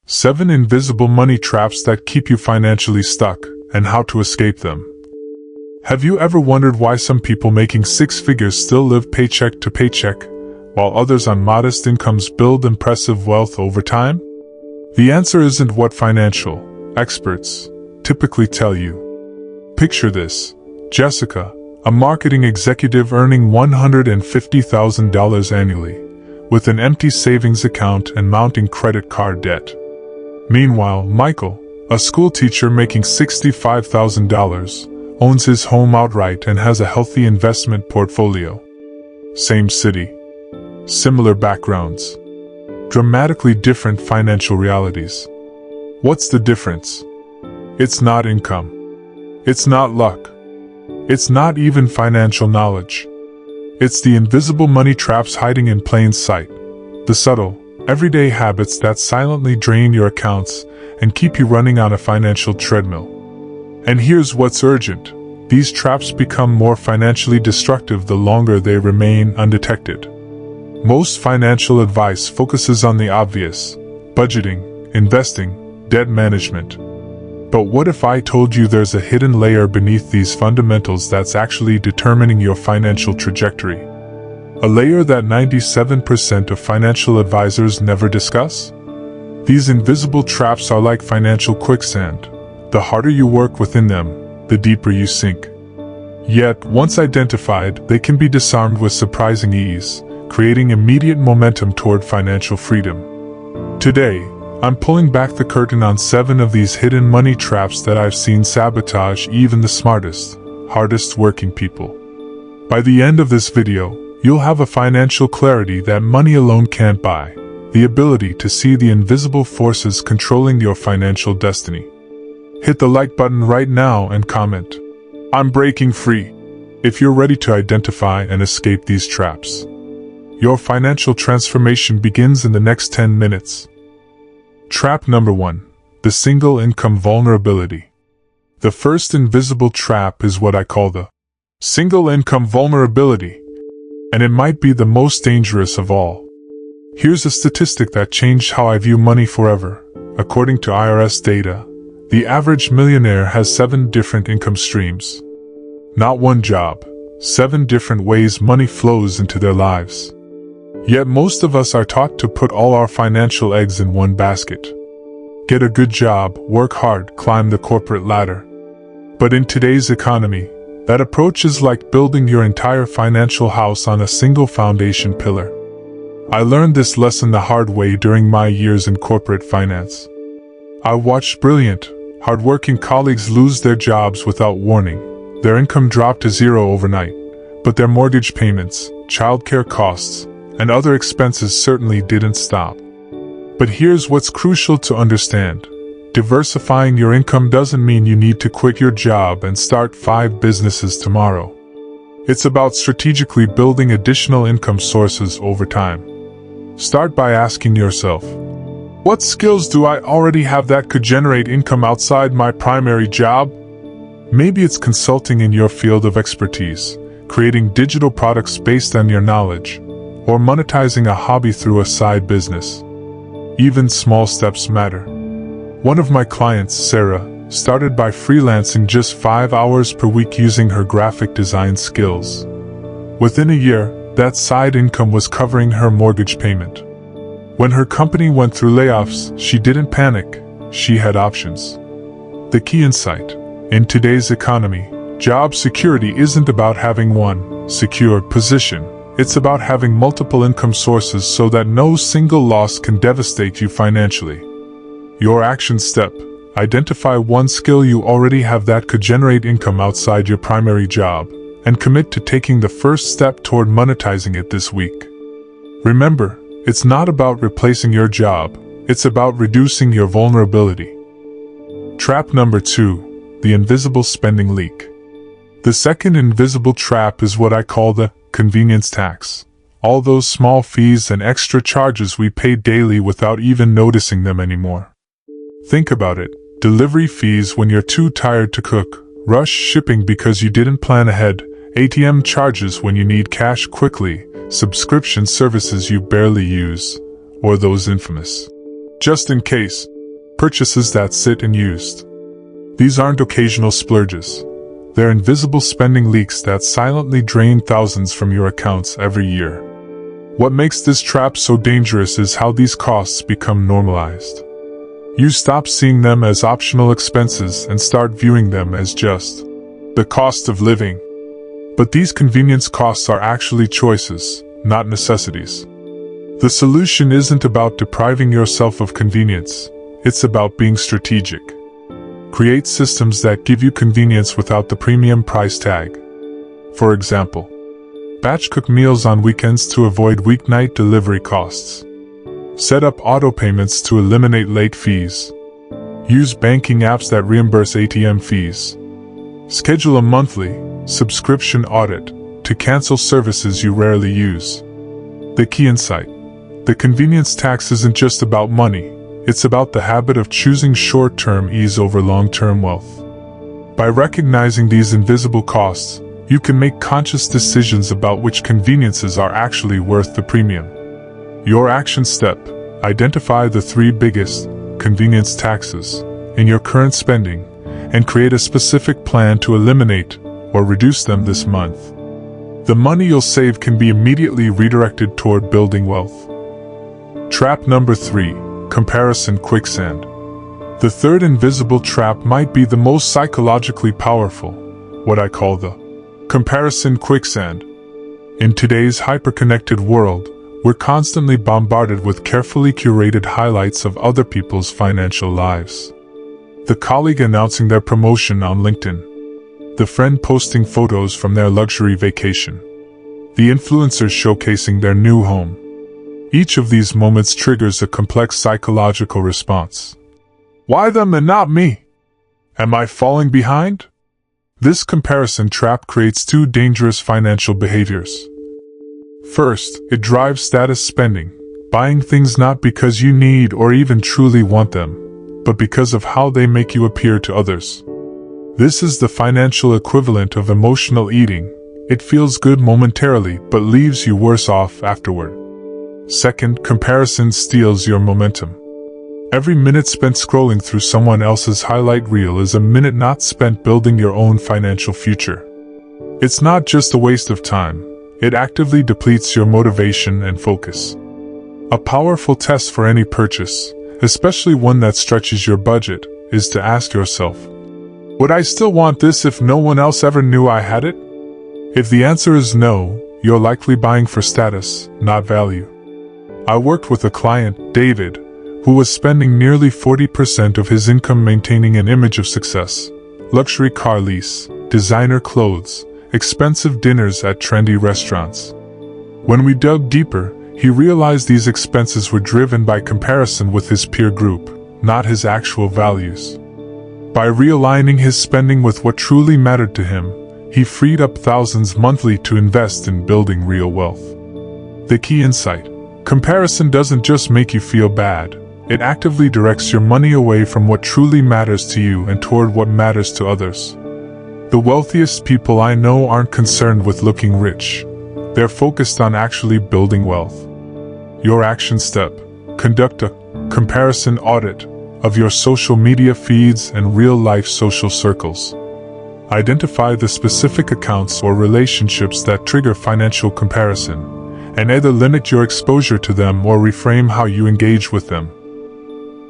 7 invisible money traps that keep you financially stuck, and how to escape them. Have you ever wondered why some people making 6 figures still live paycheck to paycheck, while others on modest incomes build impressive wealth over time? The answer isn't what financial experts typically tell you. Picture this: Jessica, a marketing executive earning $150,000 annually, with an empty savings account and mounting credit card debt. Meanwhile, Michael, a school teacher making $65,000, owns his home outright and has a healthy investment portfolio. Same city, similar backgrounds, dramatically different financial realities. What's the difference? It's not income. It's not luck. It's not even financial knowledge. It's the invisible money traps hiding in plain sight. The subtle, everyday habits that silently drain your accounts and keep you running on a financial treadmill. And here's what's urgent: these traps become more financially destructive the longer they remain undetected. Most financial advice focuses on the obvious: budgeting, investing, debt management. But what if I told you there's a hidden layer beneath these fundamentals that's actually determining your financial trajectory? A layer that 97% of financial advisors never discuss? These invisible traps are like financial quicksand. The harder you work within them, the deeper you sink. Yet, once identified, they can be disarmed with surprising ease, creating immediate momentum toward financial freedom. Today, I'm pulling back the curtain on 7 of these hidden money traps that I've seen sabotage even the smartest, hardest working people. By the end of this video, you'll have a financial clarity that money alone can't buy, the ability to see the invisible forces controlling your financial destiny. Hit the like button right now and comment, "I'm breaking free," if you're ready to identify and escape these traps. Your financial transformation begins in the next 10 minutes. Trap number 1. The single income vulnerability. The first invisible trap is what I call the single income vulnerability, and it might be the most dangerous of all. Here's a statistic that changed how I view money forever. According to IRS data, the average millionaire has 7 different income streams. Not one job, 7 different ways money flows into their lives. Yet most of us are taught to put all our financial eggs in one basket. Get a good job, work hard, climb the corporate ladder. But in today's economy, that approach is like building your entire financial house on a single foundation pillar. I learned this lesson the hard way during my years in corporate finance. I watched brilliant, hardworking colleagues lose their jobs without warning. Their income dropped to zero overnight, but their mortgage payments, childcare costs, and other expenses certainly didn't stop. But here's what's crucial to understand. Diversifying your income doesn't mean you need to quit your job and start 5 businesses tomorrow. It's about strategically building additional income sources over time. Start by asking yourself, what skills do I already have that could generate income outside my primary job? Maybe it's consulting in your field of expertise, creating digital products based on your knowledge, or monetizing a hobby through a side business. Even small steps matter. One of my clients, Sarah, started by freelancing just 5 hours per week using her graphic design skills. Within a year, that side income was covering her mortgage payment. When her company went through layoffs, she didn't panic. She had options. The key insight: in today's economy, job security isn't about having one secure position. It's about having multiple income sources so that no single loss can devastate you financially. Your action step: identify one skill you already have that could generate income outside your primary job, and commit to taking the first step toward monetizing it this week. Remember, it's not about replacing your job, it's about reducing your vulnerability. Trap number 2. The invisible spending leak. The second invisible trap is what I call the convenience tax. All those small fees and extra charges we pay daily without even noticing them anymore. Think about it: delivery fees when you're too tired to cook, rush shipping because you didn't plan ahead, ATM charges when you need cash quickly, subscription services you barely use, or those infamous "just in case" Purchases that sit unused. These aren't occasional splurges. They're invisible spending leaks that silently drain thousands from your accounts every year. What makes this trap so dangerous is how these costs become normalized. You stop seeing them as optional expenses and start viewing them as just the cost of living. But these convenience costs are actually choices, not necessities. The solution isn't about depriving yourself of convenience, it's about being strategic. Create systems that give you convenience without the premium price tag. For example, batch cook meals on weekends to avoid weeknight delivery costs. Set up auto payments to eliminate late fees. Use banking apps that reimburse ATM fees. Schedule a monthly subscription audit to cancel services you rarely use. The key insight: the convenience tax isn't just about money, it's about the habit of choosing short-term ease over long-term wealth. By recognizing these invisible costs, you can make conscious decisions about which conveniences are actually worth the premium. Your action step: identify the 3 biggest convenience taxes in your current spending and create a specific plan to eliminate or reduce them this month. The money you'll save can be immediately redirected toward building wealth. Trap number 3: comparison quicksand. The third invisible trap might be the most psychologically powerful, what I call the comparison quicksand. In today's hyper-connected world, we're constantly bombarded with carefully curated highlights of other people's financial lives. The colleague announcing their promotion on LinkedIn. The friend posting photos from their luxury vacation. The influencers showcasing their new home. Each of these moments triggers a complex psychological response. Why them and not me? Am I falling behind? This comparison trap creates 2 dangerous financial behaviors. First, it drives status spending, buying things not because you need or even truly want them, but because of how they make you appear to others. This is the financial equivalent of emotional eating. It feels good momentarily but leaves you worse off afterward. Second, comparison steals your momentum. Every minute spent scrolling through someone else's highlight reel is a minute not spent building your own financial future. It's not just a waste of time, it actively depletes your motivation and focus. A powerful test for any purchase, especially one that stretches your budget, is to ask yourself, would I still want this if no one else ever knew I had it? If the answer is no, you're likely buying for status, not value. I worked with a client, David, who was spending nearly 40% of his income maintaining an image of success. Luxury car lease, designer clothes, expensive dinners at trendy restaurants. When we dug deeper, he realized these expenses were driven by comparison with his peer group, not his actual values. By realigning his spending with what truly mattered to him, he freed up thousands monthly to invest in building real wealth. The key insight: comparison doesn't just make you feel bad, it actively directs your money away from what truly matters to you and toward what matters to others. The wealthiest people I know aren't concerned with looking rich. They're focused on actually building wealth. Your action step: conduct a comparison audit of your social media feeds and real-life social circles. Identify the specific accounts or relationships that trigger financial comparison, and either limit your exposure to them or reframe how you engage with them.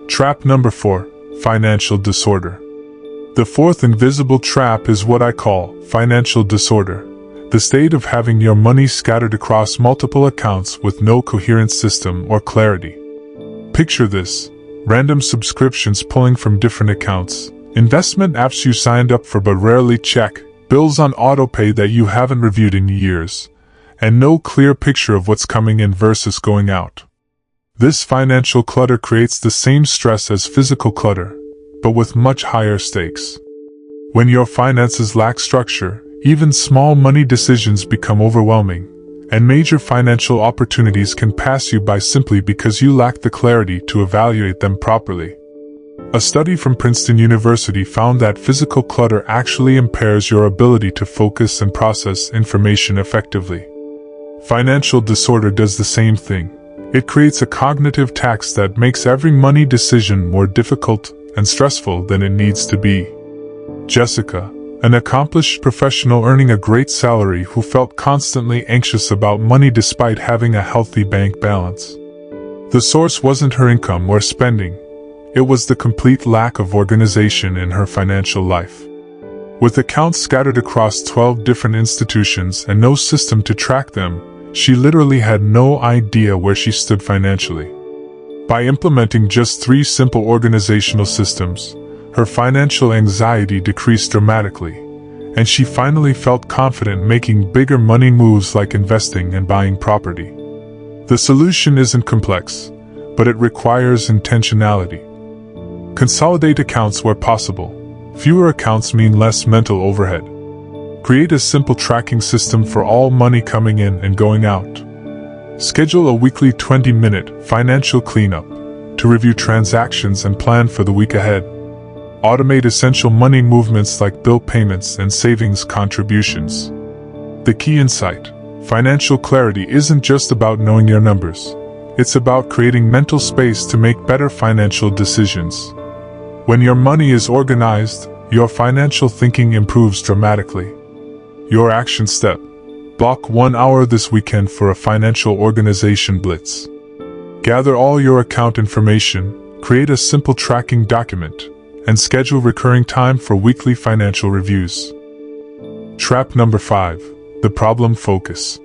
Trap number 4: financial disorder. The fourth invisible trap is what I call financial disorder, the state of having your money scattered across multiple accounts with no coherent system or clarity. Picture this: random subscriptions pulling from different accounts, investment apps you signed up for but rarely check, bills on autopay that you haven't reviewed in years, and no clear picture of what's coming in versus going out. This financial clutter creates the same stress as physical clutter, but with much higher stakes. When your finances lack structure, even small money decisions become overwhelming, and major financial opportunities can pass you by simply because you lack the clarity to evaluate them properly. A study from Princeton University found that physical clutter actually impairs your ability to focus and process information effectively. Financial disorder does the same thing. It creates a cognitive tax that makes every money decision more difficult and stressful than it needs to be. Jessica, an accomplished professional earning a great salary who felt constantly anxious about money despite having a healthy bank balance. The source wasn't her income or spending, it was the complete lack of organization in her financial life. With accounts scattered across 12 different institutions and no system to track them, she literally had no idea where she stood financially. By implementing just 3 simple organizational systems, her financial anxiety decreased dramatically, and she finally felt confident making bigger money moves like investing and buying property. The solution isn't complex, but it requires intentionality. Consolidate accounts where possible. Fewer accounts mean less mental overhead. Create a simple tracking system for all money coming in and going out. Schedule a weekly 20-minute financial cleanup to review transactions and plan for the week ahead. Automate essential money movements like bill payments and savings contributions. The key insight: financial clarity isn't just about knowing your numbers. It's about creating mental space to make better financial decisions. When your money is organized, your financial thinking improves dramatically. Your action step: block 1 hour this weekend for a financial organization blitz. Gather all your account information, create a simple tracking document, and schedule recurring time for weekly financial reviews. Trap number 5. The problem focus.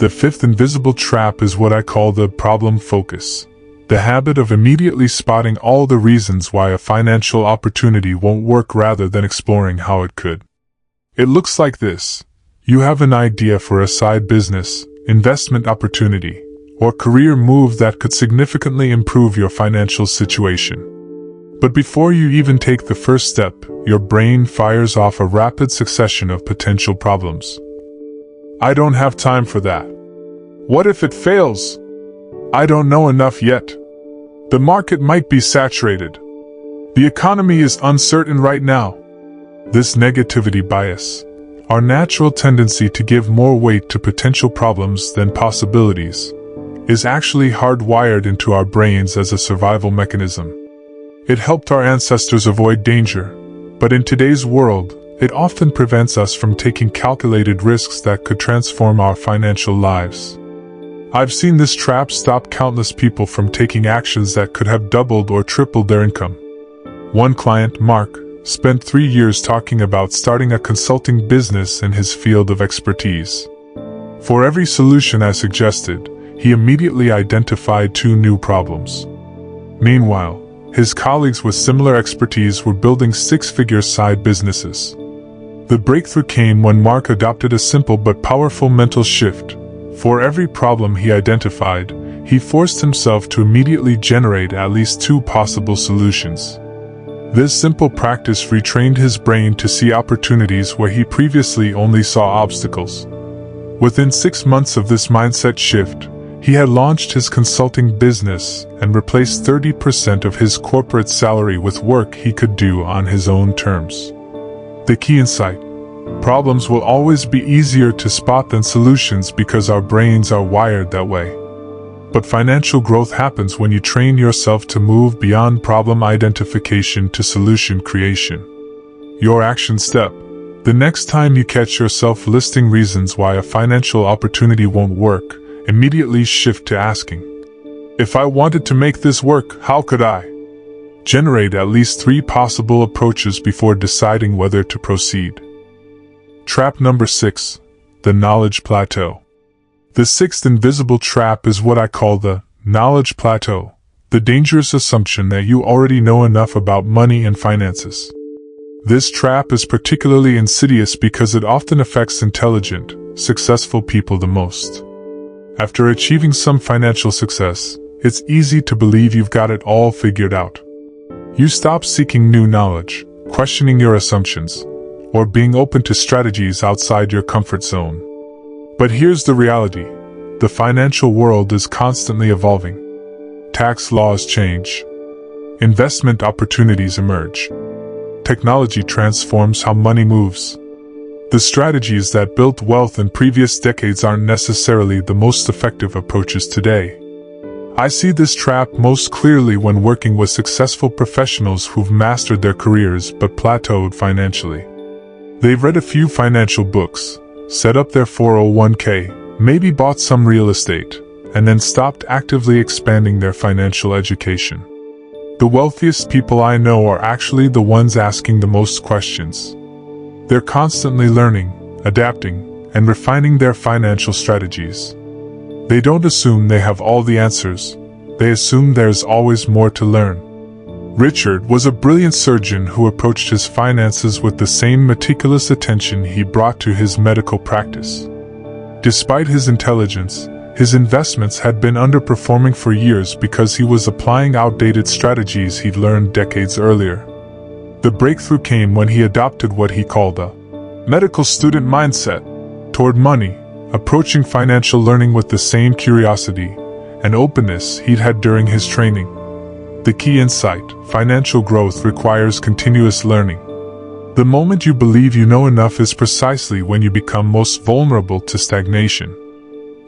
The 5th invisible trap is what I call the problem focus. The habit of immediately spotting all the reasons why a financial opportunity won't work rather than exploring how it could. It looks like this. You have an idea for a side business, investment opportunity, or career move that could significantly improve your financial situation. But before you even take the first step, your brain fires off a rapid succession of potential problems. I don't have time for that. What if it fails? I don't know enough yet. The market might be saturated. The economy is uncertain right now. This negativity bias, our natural tendency to give more weight to potential problems than possibilities, is actually hardwired into our brains as a survival mechanism. It helped our ancestors avoid danger, but in today's world, it often prevents us from taking calculated risks that could transform our financial lives. I've seen this trap stop countless people from taking actions that could have doubled or tripled their income. One client, Mark, spent 3 years talking about starting a consulting business in his field of expertise. For every solution I suggested, he immediately identified 2 new problems. Meanwhile, his colleagues with similar expertise were building 6-figure side businesses. The breakthrough came when Mark adopted a simple but powerful mental shift. For every problem he identified, he forced himself to immediately generate at least 2 possible solutions. This simple practice retrained his brain to see opportunities where he previously only saw obstacles. Within 6 months of this mindset shift, he had launched his consulting business and replaced 30% of his corporate salary with work he could do on his own terms. The key insight: problems will always be easier to spot than solutions because our brains are wired that way. But financial growth happens when you train yourself to move beyond problem identification to solution creation. Your action step: the next time you catch yourself listing reasons why a financial opportunity won't work, immediately shift to asking, if I wanted to make this work, how could I? Generate at least 3 possible approaches before deciding whether to proceed. Trap number 6. The knowledge plateau. The 6th invisible trap is what I call the knowledge plateau, the dangerous assumption that you already know enough about money and finances. This trap is particularly insidious because it often affects intelligent, successful people the most. After achieving some financial success, it's easy to believe you've got it all figured out. You stop seeking new knowledge, questioning your assumptions, or being open to strategies outside your comfort zone. But here's the reality: the financial world is constantly evolving. Tax laws change. Investment opportunities emerge. Technology transforms how money moves. The strategies that built wealth in previous decades aren't necessarily the most effective approaches today. I see this trap most clearly when working with successful professionals who've mastered their careers but plateaued financially. They've read a few financial books, set up their 401k, maybe bought some real estate, and then stopped actively expanding their financial education. The wealthiest people I know are actually the ones asking the most questions. They're constantly learning, adapting, and refining their financial strategies. They don't assume they have all the answers. They assume there's always more to learn. Richard was a brilliant surgeon who approached his finances with the same meticulous attention he brought to his medical practice. Despite his intelligence, his investments had been underperforming for years because he was applying outdated strategies he'd learned decades earlier. The breakthrough came when he adopted what he called a medical student mindset toward money, approaching financial learning with the same curiosity and openness he'd had during his training. The key insight: financial growth requires continuous learning. The moment you believe you know enough is precisely when you become most vulnerable to stagnation.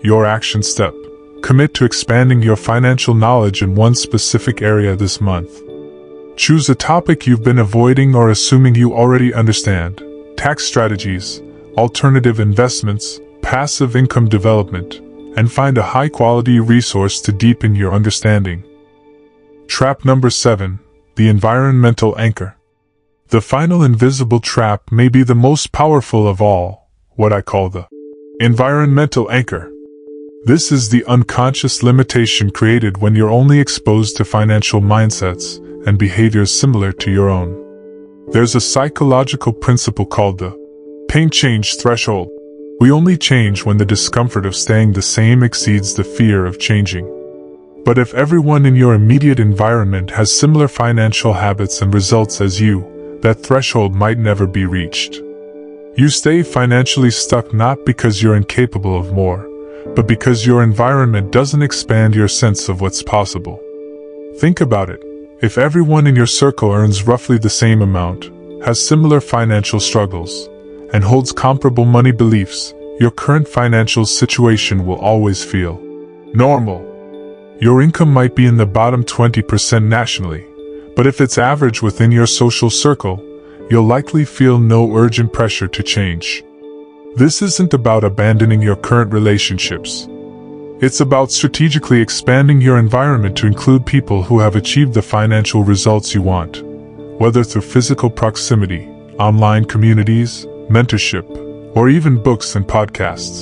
Your action step: commit to expanding your financial knowledge in one specific area this month. Choose a topic you've been avoiding or assuming you already understand: tax strategies, alternative investments, passive income development, and find a high-quality resource to deepen your understanding. Trap number 7: the environmental anchor. The final invisible trap may be the most powerful of all, what I call the environmental anchor. This is the unconscious limitation created when you're only exposed to financial mindsets and behaviors similar to your own. There's a psychological principle called the pain change threshold. We only change when the discomfort of staying the same exceeds the fear of changing. But if everyone in your immediate environment has similar financial habits and results as you, that threshold might never be reached. You stay financially stuck not because you're incapable of more, but because your environment doesn't expand your sense of what's possible. Think about it. If everyone in your circle earns roughly the same amount, has similar financial struggles, and holds comparable money beliefs, your current financial situation will always feel normal. Your income might be in the bottom 20% nationally, but if it's average within your social circle, you'll likely feel no urgent pressure to change. This isn't about abandoning your current relationships. It's about strategically expanding your environment to include people who have achieved the financial results you want, whether through physical proximity, online communities, mentorship, or even books and podcasts.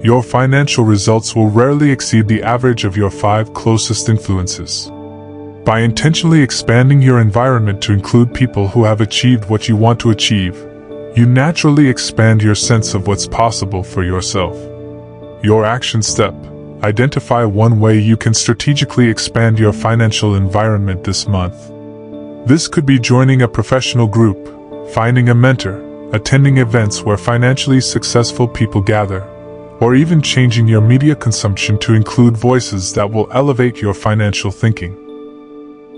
Your financial results will rarely exceed the average of your 5 closest influences. By intentionally expanding your environment to include people who have achieved what you want to achieve, you naturally expand your sense of what's possible for yourself. Your action step: identify one way you can strategically expand your financial environment this month. This could be joining a professional group, finding a mentor, attending events where financially successful people gather, or even changing your media consumption to include voices that will elevate your financial thinking.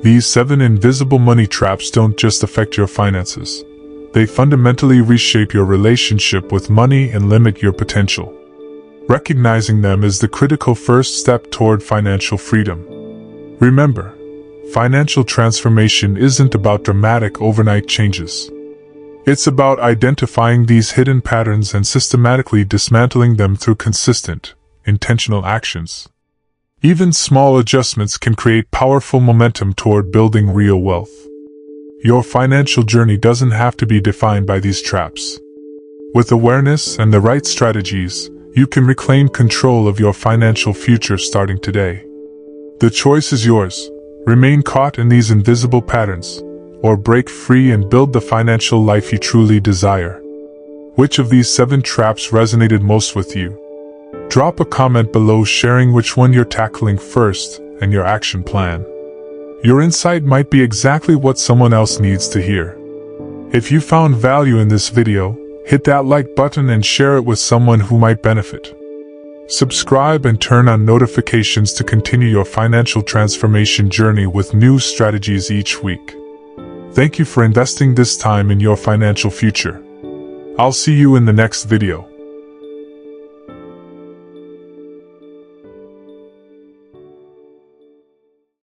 These 7 invisible money traps don't just affect your finances. They fundamentally reshape your relationship with money and limit your potential. Recognizing them is the critical first step toward financial freedom. Remember, financial transformation isn't about dramatic overnight changes. It's about identifying these hidden patterns and systematically dismantling them through consistent, intentional actions. Even small adjustments can create powerful momentum toward building real wealth. Your financial journey doesn't have to be defined by these traps. With awareness and the right strategies, you can reclaim control of your financial future starting today. The choice is yours: remain caught in these invisible patterns, or break free and build the financial life you truly desire. Which of these 7 traps resonated most with you? Drop a comment below sharing which one you're tackling first and your action plan. Your insight might be exactly what someone else needs to hear. If you found value in this video, hit that like button and share it with someone who might benefit. Subscribe and turn on notifications to continue your financial transformation journey with new strategies each week. Thank you for investing this time in your financial future. I'll see you in the next video.